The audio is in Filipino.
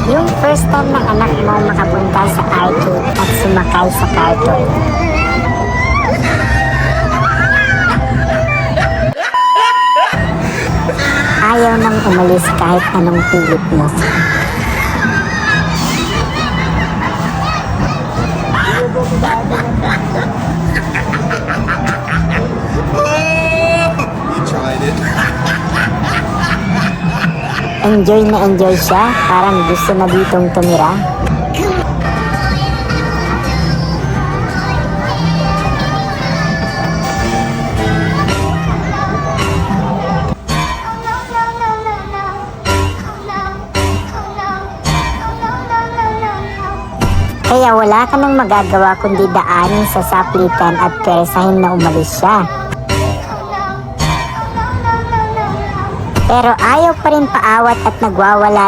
Yung first time ng anak mo makapunta sa arcade at sumakay sa cartoon. Ayaw nang umalis kahit anong pilit mo. Enjoy na enjoy siya, parang gusto na ditong tumira. Kaya wala ka nang magagawa kundi daanin sa saplitan at peresahin na umalis siya. Pero ayaw pa rin paawat at nagwawala